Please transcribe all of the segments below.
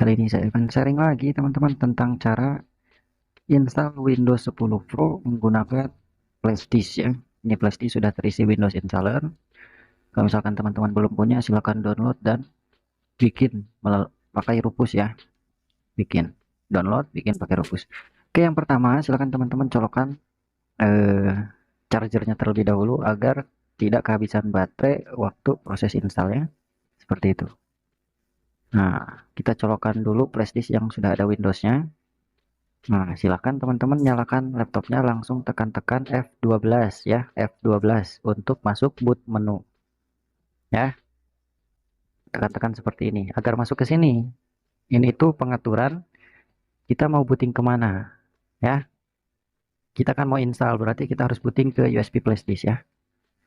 Kali ini saya akan sharing lagi teman-teman tentang cara install Windows 10 Pro menggunakan flashdisk ya. Ini flashdisk sudah terisi Windows installer. Kalau misalkan teman-teman belum punya, silahkan download dan bikin pakai Rufus ya. Bikin download, bikin pakai Rufus. Oke, yang pertama silahkan teman-teman colokkan eh, chargernya terlebih dahulu agar tidak kehabisan baterai waktu proses installnya. Seperti itu. Nah, kita colokkan dulu flashdisk yang sudah ada Windowsnya. Nah, silakan teman-teman nyalakan laptopnya, langsung tekan-tekan F12 ya, F12 untuk masuk boot menu ya. Tekan-tekan seperti ini agar masuk ke sini. Ini tuh pengaturan kita mau booting kemana ya. Kita kan mau install, berarti kita harus booting ke USB flash disk ya.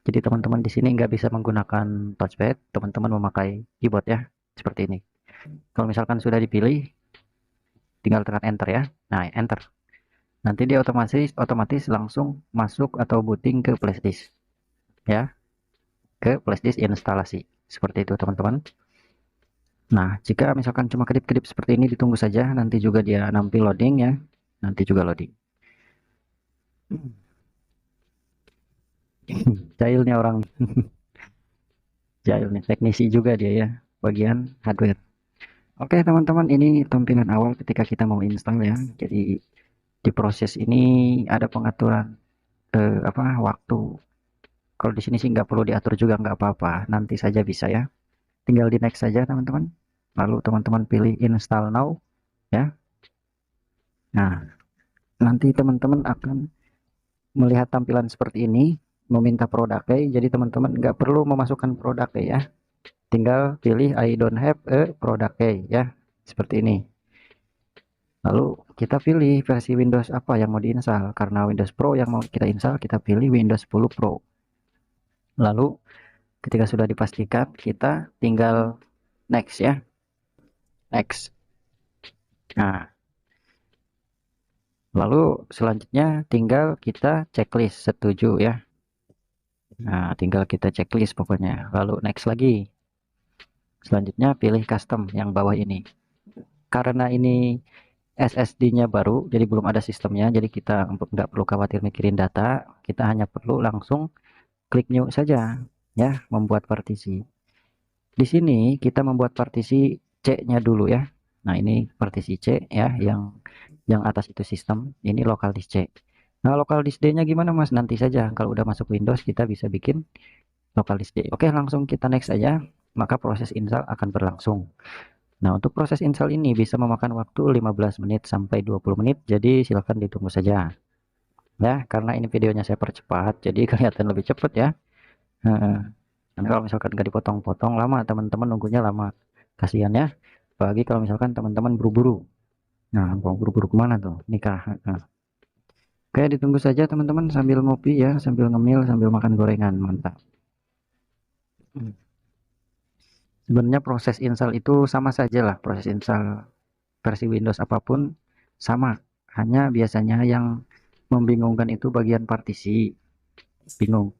Jadi teman-teman di sini nggak bisa menggunakan touchpad, teman-teman memakai keyboard ya, seperti ini. Kalau misalkan sudah dipilih, tinggal tekan enter ya. Nah, enter. Nanti dia otomatis langsung masuk atau booting ke flash disk ya. Ke flashdisk instalasi. Seperti itu teman-teman. Nah, jika misalkan cuma kedip-kedip seperti ini, ditunggu saja. Nanti juga dia nampil loading ya. Nanti juga loading. Jahil nih orang. Jahil nih. Teknisi juga dia ya. Bagian hardware. Oke teman-teman, ini tampilan awal ketika kita mau install ya. Jadi di proses ini ada pengaturan waktu. Kalau di sini sih nggak perlu diatur juga, nggak apa-apa. Nanti saja bisa ya. Tinggal di next saja teman-teman. Lalu teman-teman pilih install now ya. Nah, nanti teman-teman akan melihat tampilan seperti ini, meminta product key. Jadi teman-teman nggak perlu memasukkan product key ya. Tinggal pilih I don't have a product key ya. Seperti ini. Lalu kita pilih versi Windows apa yang mau diinstal. Karena Windows Pro yang mau kita install, kita pilih Windows 10 Pro. Lalu ketika sudah dipastikan, kita tinggal next ya. Next. Nah, lalu selanjutnya tinggal kita checklist setuju ya. Nah, tinggal kita checklist pokoknya. Lalu next lagi. Selanjutnya pilih custom yang bawah ini. Karena ini SSD-nya baru, jadi belum ada sistemnya, jadi kita nggak perlu khawatir mikirin data. Kita hanya perlu langsung klik new saja, ya, membuat partisi. Di sini kita membuat partisi C-nya dulu ya. Nah, ini partisi C ya, yang atas itu sistem. Ini lokal disk C. Nah, lokal disk D-nya gimana Mas? Nanti saja. Kalau udah masuk Windows, kita bisa bikin lokal disk D. Oke, langsung kita next aja. Maka proses install akan berlangsung. Nah, untuk proses install ini bisa memakan waktu 15 menit sampai 20 menit. Jadi silahkan ditunggu saja. Ya, karena ini videonya saya percepat, jadi kelihatan lebih cepat ya. Heeh. Karena kalau misalkan nggak dipotong-potong lama, teman-teman nunggunya lama. Kasihan ya. Bagi kalau misalkan teman-teman buru-buru. Nah, mau buru-buru kemana tuh? Nikah. Nah. Oke, ditunggu saja teman-teman sambil ngopi ya, sambil ngemil, sambil makan gorengan. Mantap. Sebenarnya proses install itu sama saja lah, proses install versi Windows apapun sama. Hanya biasanya yang membingungkan itu bagian partisi. Bingung.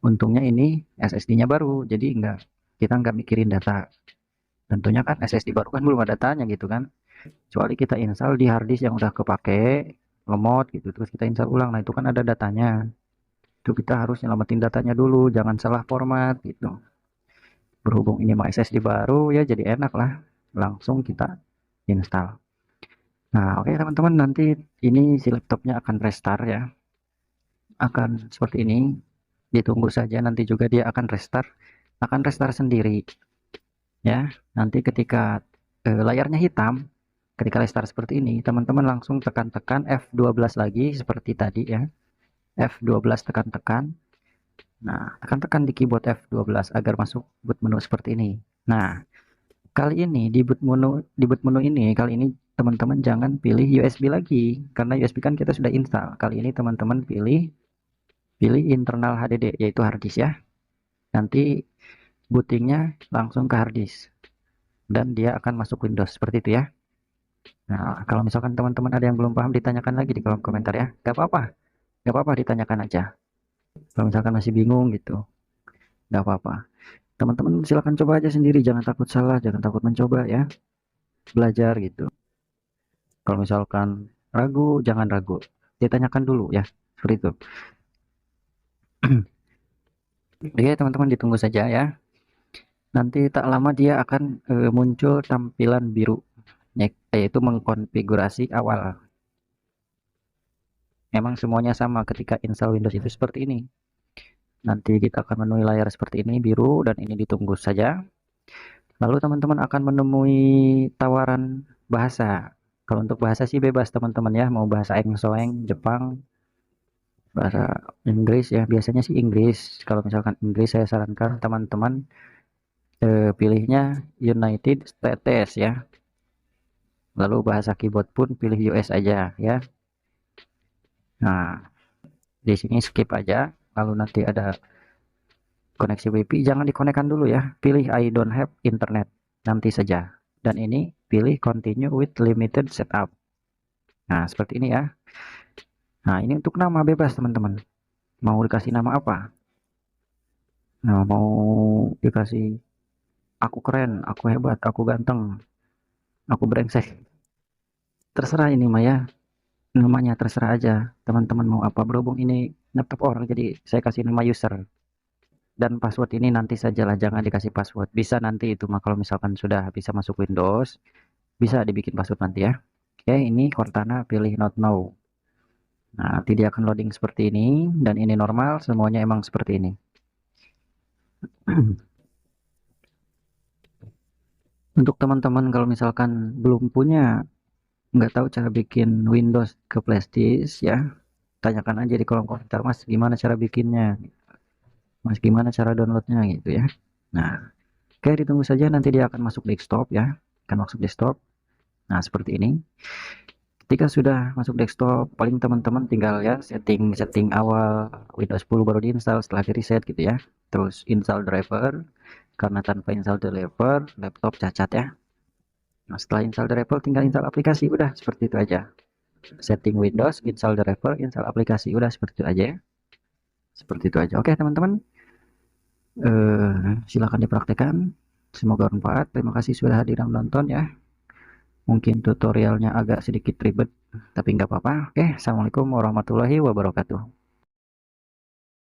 Untungnya ini SSD-nya baru, jadi kita nggak mikirin data. Tentunya kan SSD baru kan belum ada datanya gitu kan. Kecuali kita install di harddisk yang udah kepake, lemot gitu, terus kita install ulang. Nah itu kan ada datanya. Itu kita harus nyelamatin datanya dulu, jangan salah format gitu. Berhubung ini mah SSD baru ya jadi enak lah. Langsung kita install. Nah oke teman-teman, nanti ini si laptopnya akan restart ya. Akan seperti ini. Ditunggu saja, nanti juga dia akan restart sendiri ya. Nanti ketika layarnya hitam, ketika restart seperti ini, teman-teman langsung tekan-tekan F12 lagi seperti tadi ya. F12 tekan-tekan. Nah, tekan-tekan di keyboard F12 agar masuk boot menu seperti ini. Nah, kali ini di boot menu ini kali ini teman-teman jangan pilih USB lagi karena USB kan kita sudah install. Kali ini teman-teman pilih internal HDD yaitu hard disk ya. Nanti bootingnya langsung ke hard disk dan dia akan masuk Windows seperti itu ya. Nah, kalau misalkan teman-teman ada yang belum paham, ditanyakan lagi di kolom komentar ya. Gak apa-apa ditanyakan aja. Kalau misalkan masih bingung gitu, gak apa-apa. Teman-teman silakan coba aja sendiri, jangan takut salah, jangan takut mencoba ya. belajar gitu. Kalau misalkan ragu, jangan ragu, ditanyakan dulu ya, seperti itu. Oke teman-teman, ditunggu saja ya. Nanti tak lama dia akan muncul tampilan biru, yaitu mengkonfigurasi awal. Memang semuanya sama ketika install Windows itu seperti ini. Nanti kita akan menemui layar seperti ini biru, dan ini ditunggu saja. Lalu teman-teman akan menemui tawaran bahasa. Kalau untuk bahasa sih bebas teman-teman ya, mau bahasa Engsoeng, Jepang, bahasa Inggris ya, biasanya sih Inggris. Kalau misalkan Inggris saya sarankan teman-teman pilihnya United States ya. Lalu bahasa keyboard pun pilih US aja ya. Nah, di sini skip aja. Lalu nanti ada koneksi WiFi, jangan dikonekkan dulu ya. Pilih I don't have internet nanti saja. Dan ini pilih continue with limited setup. Nah, seperti ini ya. Nah, ini untuk nama bebas teman-teman. Mau dikasih nama apa? Nah, mau dikasih aku keren, aku hebat, aku ganteng, aku brengsek. Terserah ini Maya, namanya terserah aja. Teman-teman mau apa? Berhubung ini laptop orang, jadi saya kasih nama user. Dan password ini nanti sajalah, jangan dikasih password. Bisa nanti itu mah kalau misalkan sudah bisa masuk Windows, bisa dibikin password nanti ya. Oke, ini Cortana, pilih not now. Nah, nanti dia akan loading seperti ini, dan ini normal, semuanya emang seperti ini. Untuk teman-teman kalau misalkan belum punya, nggak tahu cara bikin Windows ke Flash ya, tanyakan aja di kolom komentar, Mas gimana cara bikinnya, Mas gimana cara downloadnya gitu ya. Nah, oke, ditunggu saja, nanti dia akan masuk desktop ya, akan masuk desktop. Nah, seperti ini. Ketika sudah masuk desktop, paling teman-teman tinggal ya setting awal Windows 10 baru diinstal setelah di reset gitu ya. Terus install driver, karena tanpa install driver laptop cacat ya. Nah, setelah install driver tinggal install aplikasi, udah seperti itu aja. Setting Windows, install driver, install aplikasi, udah seperti itu aja ya. Seperti itu aja. Oke teman-teman, silakan dipraktekkan. Semoga bermanfaat. Terima kasih sudah hadir dan menonton ya. Mungkin tutorialnya agak sedikit ribet, tapi nggak apa-apa. Oke, assalamualaikum warahmatullahi wabarakatuh.